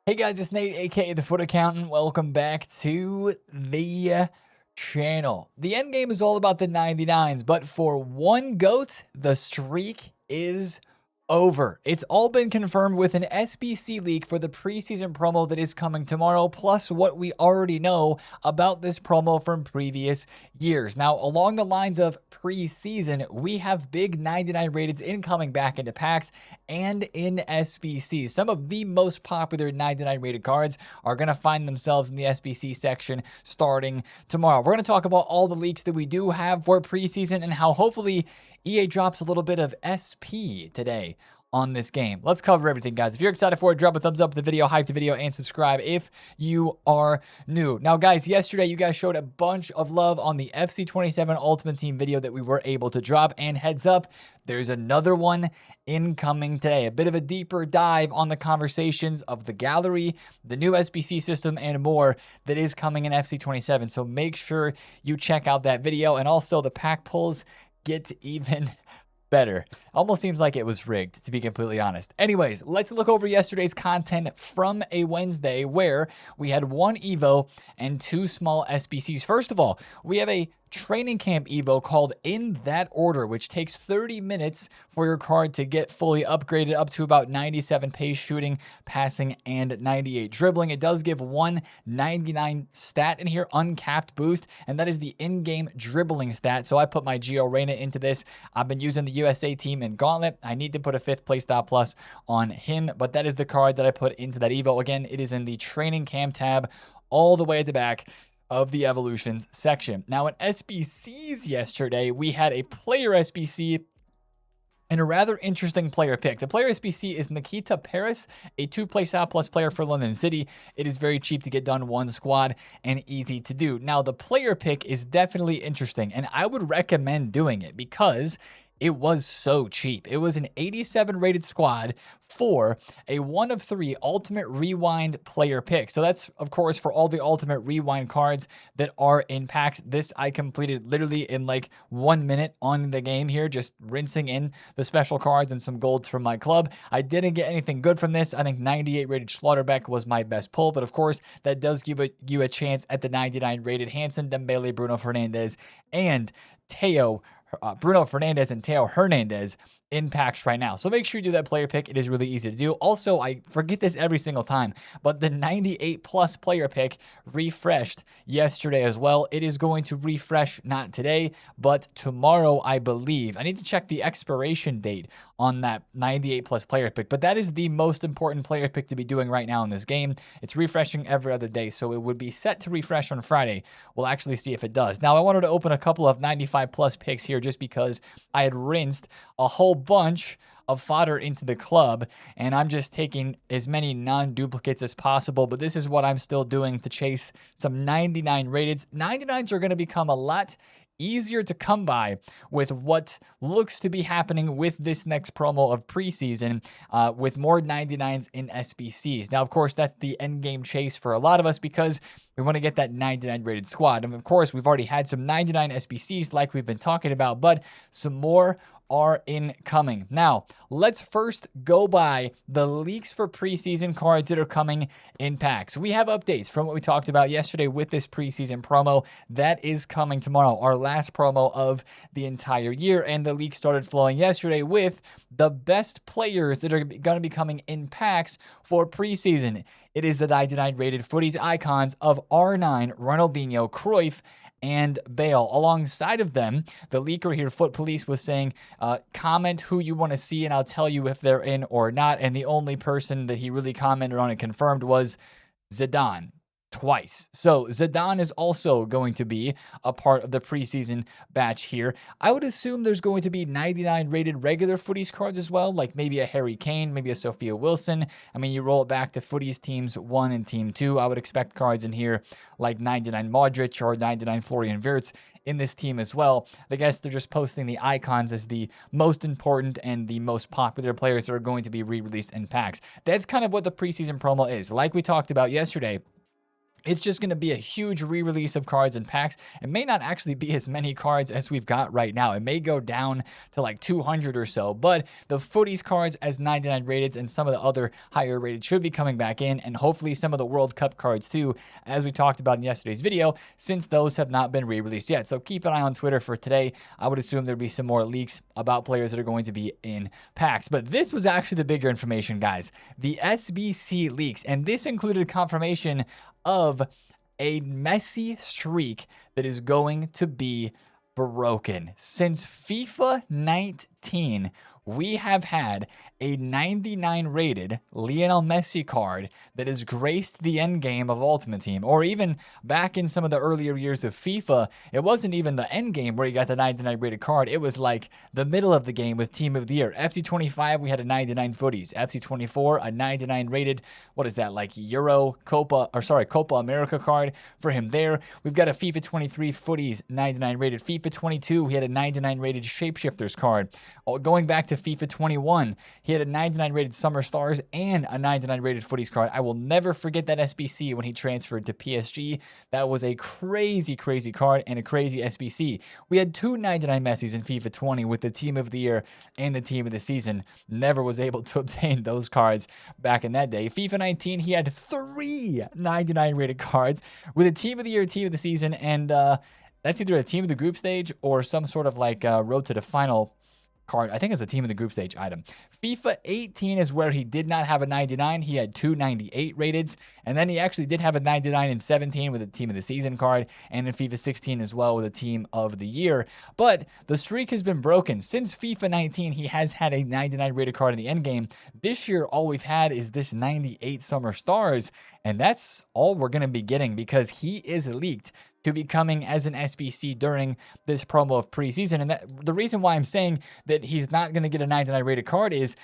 Hey guys, it's Nate, aka the Foot Accountant. Welcome back to the channel. The end game is all about the 99s, but for one GOAT, the streak is over. It's all been confirmed with an SBC leak for the preseason promo that is coming tomorrow, plus what we already know about this promo from previous years. Now, along the lines of preseason, we have big 99 rated incoming back into packs and in SBC. Some of the most popular 99 rated cards are going to find themselves in the SBC section starting tomorrow. We're going to talk about all the leaks that we do have for preseason and how hopefully EA drops a little bit of SP today on this game. Let's cover everything, guys. If you're excited for it, drop a thumbs up to the video, hype the video, and subscribe if you are new. Now, guys, yesterday you guys showed a bunch of love on the FC27 Ultimate Team video that we were able to drop, and heads up, there's another one incoming today. A bit of a deeper dive on the conversations of the gallery, the new SBC system, and more that is coming in FC27. So make sure you check out that video, and also the pack pulls get even better. Almost seems like it was rigged, to be completely honest. Anyways, let's look over yesterday's content from a Wednesday where we had one Evo and two small SBCs. First of all, we have a training camp Evo called In That Order, which takes 30 minutes for your card to get fully upgraded up to about 97 pace shooting, passing, and 98 dribbling. It does give 199 stat in here, uncapped boost, and that is the in-game dribbling stat. So I put my Gio Reyna into this. I've been using the USA team in Gauntlet. I need to put a 5th play stop plus on him, but that is the card that I put into that Evo. Again, it is in the training camp tab all the way at the back of the evolutions section. Now in SBCs yesterday, we had a player SBC and a rather interesting player pick. The player SBC is Nikita Paris, a 2-play style plus player for London City. It is very cheap to get done, one squad, and easy to do. Now the player pick is definitely interesting, and I would recommend doing it because it was so cheap. It was an 87 rated squad for a 1 of 3 ultimate rewind player pick. So that's, of course, for all the ultimate rewind cards that are in packs. This I completed literally in like 1 minute on the game here, just rinsing in the special cards and some golds from my club. I didn't get anything good from this. I think 98 rated Schlotterbeck was my best pull, but of course, that does give you a chance at the 99 rated Hansen, Dembele, Bruno Fernandes, and Bruno Fernandes and Teo Hernandez in packs right now. So make sure you do that player pick. It is really easy to do. Also, I forget this every single time, but the 98 plus player pick refreshed yesterday as well. It is going to refresh not today, but tomorrow, I believe. I need to check the expiration date on that 98 plus player pick, but that is the most important player pick to be doing right now in this game. It's refreshing every other day, so it would be set to refresh on Friday. We'll actually see if it does. Now, I wanted to open a couple of 95 plus picks here just because I had rinsed a whole bunch of fodder into the club, and I'm just taking as many non-duplicates as possible, but this is what I'm still doing to chase some 99 rateds. 99s are going to become a lot easier to come by with what looks to be happening with this next promo of preseason, with more 99s in SBCs. Now, of course, that's the end game chase for a lot of us because we want to get that 99 rated squad. And of course, we've already had some 99 SBCs like we've been talking about, but some more are incoming. Now, let's first go by the leaks for preseason cards that are coming in packs. We have updates from what we talked about yesterday with this preseason promo that is coming tomorrow, our last promo of the entire year, and the leak started flowing yesterday with the best players that are going to be coming in packs for preseason. It is the 99 rated footies icons of R9, Ronaldinho, Cruyff, and Bale. Alongside of them, the leaker here, Foot Police, was saying, comment who you want to see and I'll tell you if they're in or not. And the only person that he really commented on and confirmed was Zidane. Twice. So Zidane is also going to be a part of the preseason batch here. I would assume there's going to be 99 rated regular footies cards as well, like maybe a Harry Kane, maybe a Sophia Wilson. I mean, you roll it back to footies teams 1 and team 2. I would expect cards in here like 99 Modric or 99 Florian Wirtz in this team as well. I guess they're just posting the icons as the most important and the most popular players that are going to be re-released in packs. That's kind of what the preseason promo is. Like we talked about yesterday, It's just going to be a huge re-release of cards and packs. It may not actually be as many cards as we've got right now. It may go down to like 200 or so, but the footies cards as 99 rated and some of the other higher rated should be coming back in, and hopefully some of the World Cup cards too, as we talked about in yesterday's video, since those have not been re-released yet. So keep an eye on Twitter for today. I would assume there'd be some more leaks about players that are going to be in packs. But this was actually the bigger information, guys. The SBC leaks, and this included confirmation of a Messi streak that is going to be broken. Since FIFA 19, we have had a 99 rated Lionel Messi card that has graced the end game of Ultimate Team, or even back in some of the earlier years of FIFA, it wasn't even the end game where you got the 99 rated card. It was like the middle of the game with Team of the Year. FC25, we had a 99 footies. FC24, a 99 rated, what is that, like Copa America card for him there. We've got a FIFA 23 footies 99 rated. FIFA 22, he had a 99 rated Shapeshifters card. Going back to FIFA 21, he had a 99 rated Summer Stars and a 99 rated footies card. I will never forget that SBC when he transferred to PSG. That was a crazy, crazy card and a crazy SBC. We had two 99 Messis in FIFA 20 with the Team of the Year and the Team of the Season. Never was able to obtain those cards back in that day. FIFA 19, he had three 99 rated cards with a Team of the Year, Team of the Season, and that's either a Team of the Group Stage or some sort of like road to the final card. I think it's a Team of the Group Stage item. FIFA 18 is where he did not have a 99. He had two 98 rateds, and then he actually did have a 99 in 17 with a Team of the Season card, and in FIFA 16 as well with a Team of the Year. But the streak has been broken. Since FIFA 19, he has had a 99 rated card in the endgame. This year, all we've had is this 98 Summer Stars, and that's all we're going to be getting because he is leaked to be coming as an SBC during this promo of preseason. And the reason why I'm saying that he's not going to get a 99 rated card is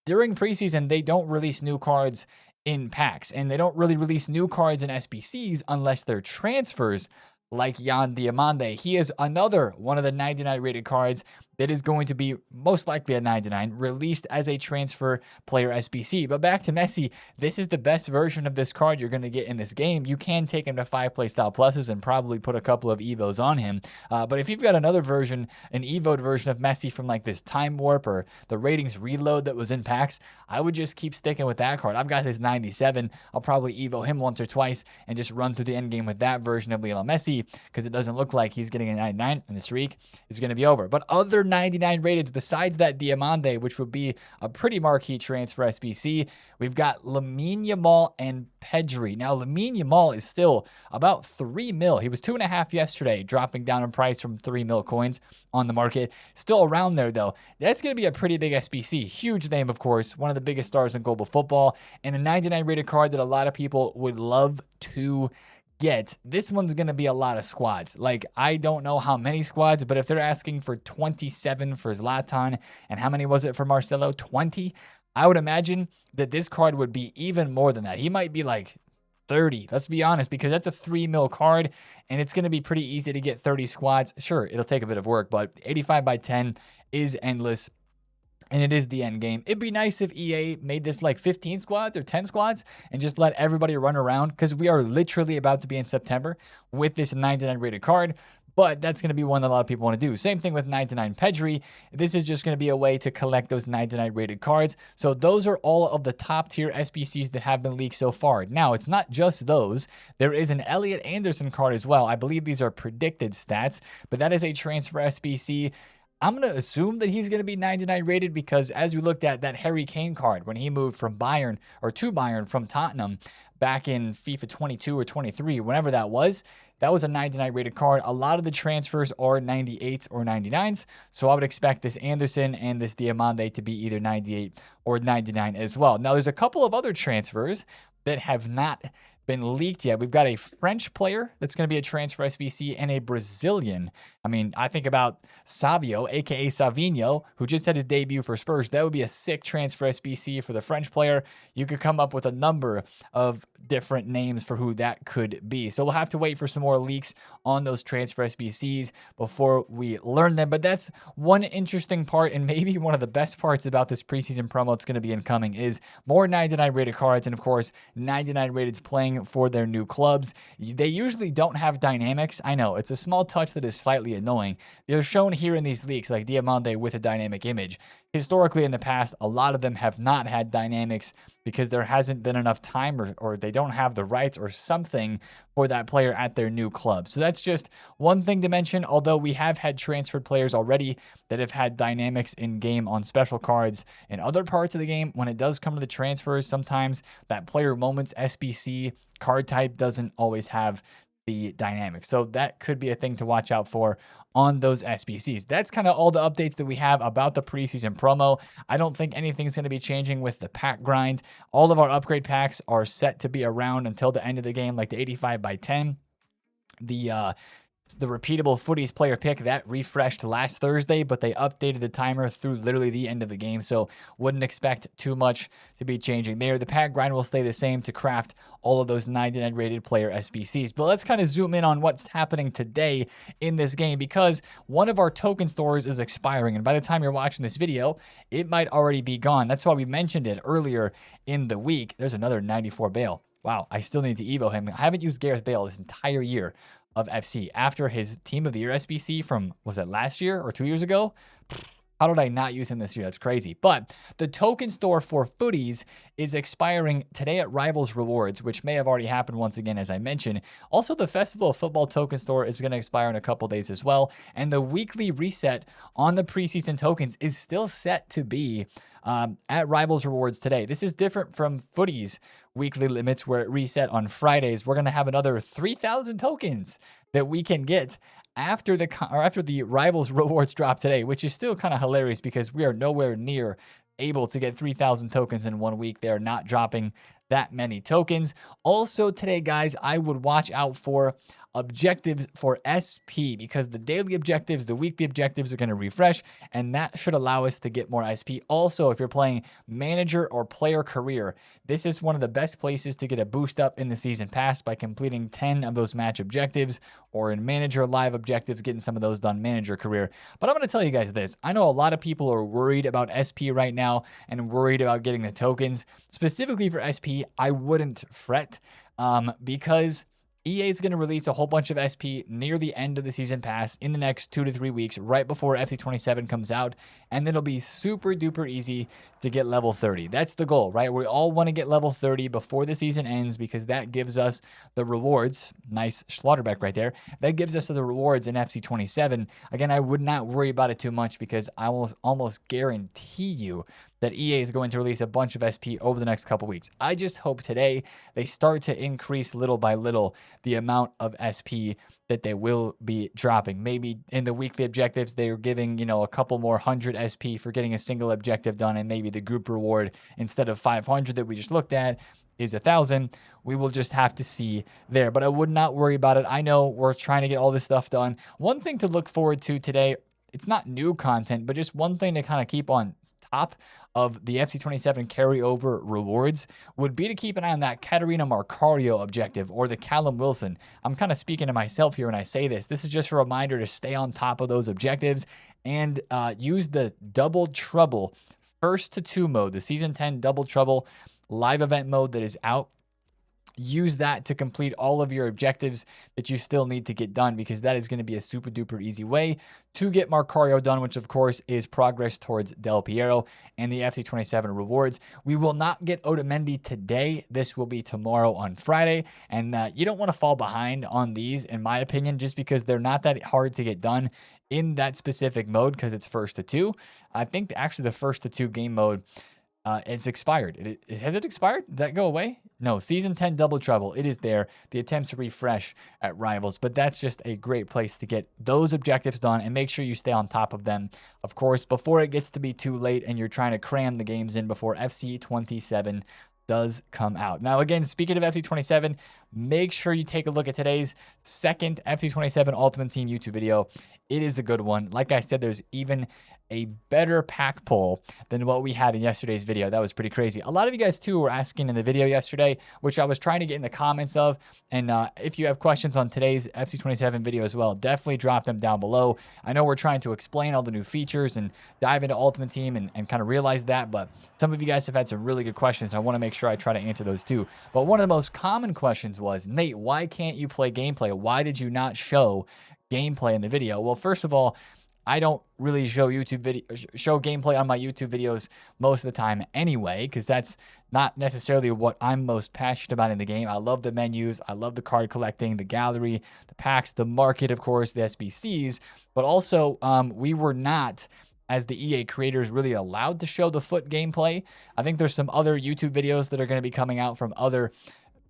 during preseason, they don't release new cards in packs, and they don't really release new cards in SBCs unless they're transfers like Yan Diamande. He is another one of the 99 rated cards that is going to be most likely a 99 released as a transfer player SBC. But back to Messi, this is the best version of this card you're going to get in this game. You can take him to 5 playstyle pluses and probably put a couple of Evos on him. But if you've got another version, an Evoed version of Messi from like this Time Warp or the Ratings Reload that was in packs, I would just keep sticking with that card. I've got his 97. I'll probably Evo him once or twice and just run through the end game with that version of Lionel Messi because it doesn't look like he's getting a 99 and the streak is going to be over. But other 99 rateds besides that Diamande, which would be a pretty marquee transfer SBC, we've got Lamine Yamal and Pedri. Now, Lamine Yamal is still about 3 mil. He was 2.5 yesterday, dropping down in price from 3 mil coins on the market. Still around there, though. That's going to be a pretty big SBC. Huge name, of course. One of the biggest stars in global football. And a 99 rated card that a lot of people would love to get. This one's going to be a lot of squads. Like, I don't know how many squads, but if they're asking for 27 for Zlatan, and how many was it for Marcelo? 20? I would imagine that this card would be even more than that. He might be like 30, let's be honest, because that's a 3 mil card, and it's going to be pretty easy to get 30 squads. Sure, it'll take a bit of work, but 85 by 10 is endless. And it is the end game. It'd be nice if EA made this like 15 squads or 10 squads and just let everybody run around, because we are literally about to be in September with this 99 rated card. But that's going to be one that a lot of people want to do. Same thing with 99 Pedri. This is just going to be a way to collect those 99 rated cards. So those are all of the top tier SBCs that have been leaked so far. Now, it's not just those. There is an Elliot Anderson card as well. I believe these are predicted stats, but that is a transfer SBC. I'm going to assume that he's going to be 99 rated because as we looked at that Harry Kane card when he moved from Bayern or to Bayern from Tottenham back in FIFA 22 or 23, whenever that was a 99 rated card. A lot of the transfers are 98s or 99s. So I would expect this Anderson and this Diamande to be either 98 or 99 as well. Now, there's a couple of other transfers that have not been leaked yet. We've got a French player that's going to be a transfer SBC and a Brazilian. I mean, I think about Savio, aka Savinho, who just had his debut for Spurs. That would be a sick transfer SBC for the French player. You could come up with a number of different names for who that could be. So we'll have to wait for some more leaks on those transfer SBCs before we learn them. But that's one interesting part, and maybe one of the best parts about this preseason promo that's going to be incoming is more 99 rated cards, and of course 99 rateds playing for their new clubs. They usually don't have dynamics. I know it's a small touch that is slightly annoying. They're shown here in these leaks like Diamante with a dynamic image. Historically in the past, a lot of them have not had dynamics because there hasn't been enough time, or they don't have the rights or something for that player at their new club. So that's just one thing to mention, although we have had transferred players already that have had dynamics in game on special cards in other parts of the game. When it does come to the transfers, sometimes that player moments SBC card type doesn't always have the dynamics. So that could be a thing to watch out for on those SBCs. That's kind of all the updates that we have about the preseason promo. I don't think anything's going to be changing with the pack grind. All of our upgrade packs are set to be around until the end of the game, like the 85/10. The repeatable footies player pick that refreshed last Thursday, but they updated the timer through literally the end of the game, so wouldn't expect too much to be changing there. The pack grind will stay the same to craft all of those 99 rated player SBCs. But let's kind of zoom in on what's happening today in this game, because one of our token stores is expiring, and by the time you're watching this video, it might already be gone. That's why we mentioned it earlier in the week. There's another 94 Bale. Wow, I still need to Evo him. I haven't used Gareth Bale this entire year of FC after his Team of the Year SBC from, was it last year or 2 years ago? How did I not use him this year? That's crazy. But the token store for footies is expiring today at Rivals Rewards, which may have already happened once again, as I mentioned. Also, the Festival of Football token store is going to expire in a couple days as well. And the weekly reset on the preseason tokens is still set to be at Rivals Rewards today. This is different from Footy's weekly limits where it reset on Fridays. We're going to have another 3,000 tokens that we can get after the Rivals Rewards drop today, which is still kind of hilarious because we are nowhere near able to get 3,000 tokens in 1 week. They are not dropping that many tokens. Also today, guys, I would watch out for objectives for SP, because the daily objectives, the weekly objectives are going to refresh, and that should allow us to get more SP. Also, if you're playing manager or player career, this is one of the best places to get a boost up in the season pass by completing 10 of those match objectives, or in manager live objectives, getting some of those done manager career. But I'm going to tell you guys this. I know a lot of people are worried about SP right now and worried about getting the tokens. Specifically for SP, I wouldn't fret because EA is going to release a whole bunch of SP near the end of the season pass in the next 2 to 3 weeks, right before FC27 comes out, and it'll be super duper easy to get level 30. That's the goal, right? We all want to get level 30 before the season ends because that gives us the rewards. Nice Schlotterbeck right there. That gives us the rewards in FC27. Again, I would not worry about it too much because I will almost guarantee you that EA is going to release a bunch of SP over the next couple weeks. I just hope today they start to increase little by little the amount of SP that they will be dropping. Maybe in the weekly objectives, they're giving, a couple more 100 SP for getting a single objective done, and maybe the group reward, instead of 500 that we just looked at, is 1,000. We will just have to see there, but I would not worry about it. I know we're trying to get all this stuff done. One thing to look forward to today, it's not new content, but just one thing to kind of keep on top of the FC27 carryover rewards would be to keep an eye on that Katarina Marcario objective or the Callum Wilson. I'm kind of speaking to myself here when I say this. This is just a reminder to stay on top of those objectives and use the Double Trouble first to 2 mode, the Season 10 Double Trouble live event mode that is out. Use that to complete all of your objectives that you still need to get done, because that is going to be a super duper easy way to get Marcario done, which of course is progress towards Del Piero and the FC27 rewards. We will not get Otamendi today. This will be tomorrow on Friday, and you don't want to fall behind on these, in my opinion, just because they're not that hard to get done in that specific mode because it's first to 2. I think actually the first to 2 game mode it's expired. Has it expired? Did that go away? No, Season 10 Double Trouble. It is there. The attempts to refresh at Rivals, but that's just a great place to get those objectives done and make sure you stay on top of them, of course, before it gets to be too late and you're trying to cram the games in before FC27 does come out. Now, again, speaking of FC27, make sure you take a look at today's second FC27 Ultimate Team YouTube video. It is a good one. Like I said, there's even a better pack pull than what we had in yesterday's video. That was pretty crazy. A lot of you guys too were asking in the video yesterday, which I was trying to get in the comments of. And if you have questions on today's FC27 video as well, definitely drop them down below. I know we're trying to explain all the new features and dive into Ultimate Team and kind of realize that, but some of you guys have had some really good questions, and I want to make sure I try to answer those too. But one of the most common questions was, Nate, why can't you play gameplay? Why did you not show gameplay in the video? Well, first of all, I don't really show gameplay on my YouTube videos most of the time anyway, because that's not necessarily what I'm most passionate about in the game. I love the menus, I love the card collecting, the gallery, the packs, the market, of course, the SBCs, but also we were not, as the EA creators, really allowed to show the FUT gameplay. I think there's some other YouTube videos that are going to be coming out from other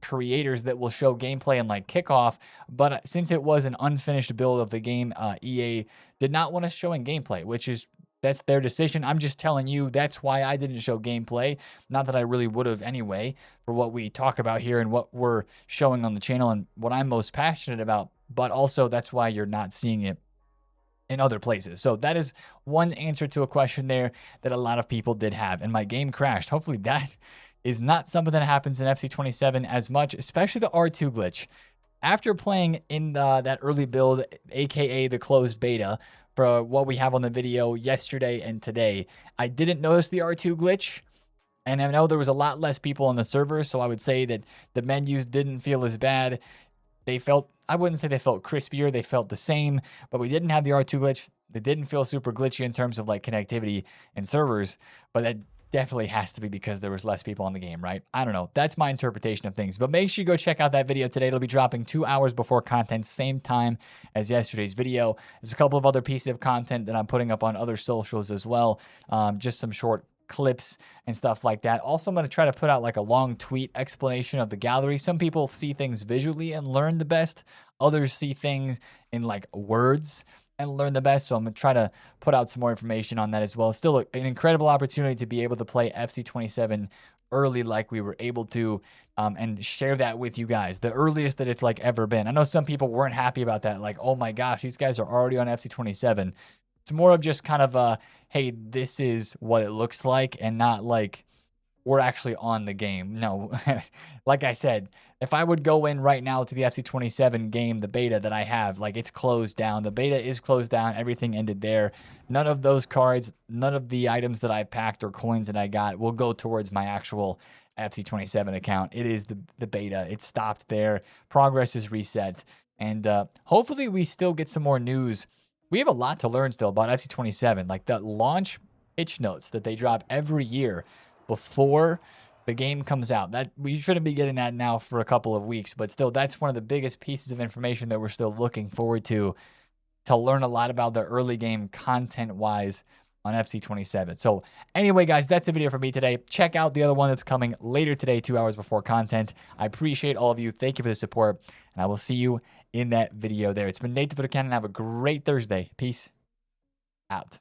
creators that will show gameplay and like kickoff, but since it was an unfinished build of the game, EA did not want us showing gameplay, that's their decision. I'm just telling you that's why I didn't show gameplay. Not that I really would have anyway, for what we talk about here and what we're showing on the channel and what I'm most passionate about, but also that's why you're not seeing it in other places. So that is one answer to a question there that a lot of people did have, and my game crashed. Hopefully that is not something that happens in FC27 as much, especially the R2 glitch. After playing in that early build, aka the closed beta, for what we have on the video yesterday and today, I didn't notice the R2 glitch. And I know there was a lot less people on the server, so I would say that the menus didn't feel as bad. They felt, I wouldn't say they felt crispier, they felt the same, but we didn't have the R2 glitch. They didn't feel super glitchy in terms of like connectivity and servers, but that definitely has to be because there was less people on the game, right? I don't know. That's my interpretation of things. But make sure you go check out that video today. It'll be dropping 2 hours before content, same time as yesterday's video. There's a couple of other pieces of content that I'm putting up on other socials as well. Just some short clips and stuff like that. Also, I'm going to try to put out like a long tweet explanation of the gallery. Some people see things visually and learn the best. Others see things in like words and learn the best. So I'm going to try to put out some more information on that as well. Still an incredible opportunity to be able to play FC27 early like we were able to, and share that with you guys. The earliest that it's like ever been. I know some people weren't happy about that. Like, oh my gosh, these guys are already on FC27. It's more of just kind of a, hey, this is what it looks like, and not like we're actually on the game. No, like I said, if I would go in right now to the FC27 game, the beta that I have, like it's closed down. The beta is closed down. Everything ended there. None of those cards, none of the items that I packed or coins that I got will go towards my actual FC27 account. It is the beta. It stopped there. Progress is reset. And hopefully we still get some more news. We have a lot to learn still about FC27. Like the launch pitch notes that they drop every year before the game comes out. That we shouldn't be getting that now for a couple of weeks, but still that's one of the biggest pieces of information that we're still looking forward to learn a lot about the early game content wise on FC27. So anyway, guys, that's the video for me today. Check out the other one that's coming later today, 2 hours before content. I appreciate all of you. Thank you for the support, and I will see you in that video there. It's been Nate, TheFutAccountant. Have a great Thursday. Peace out.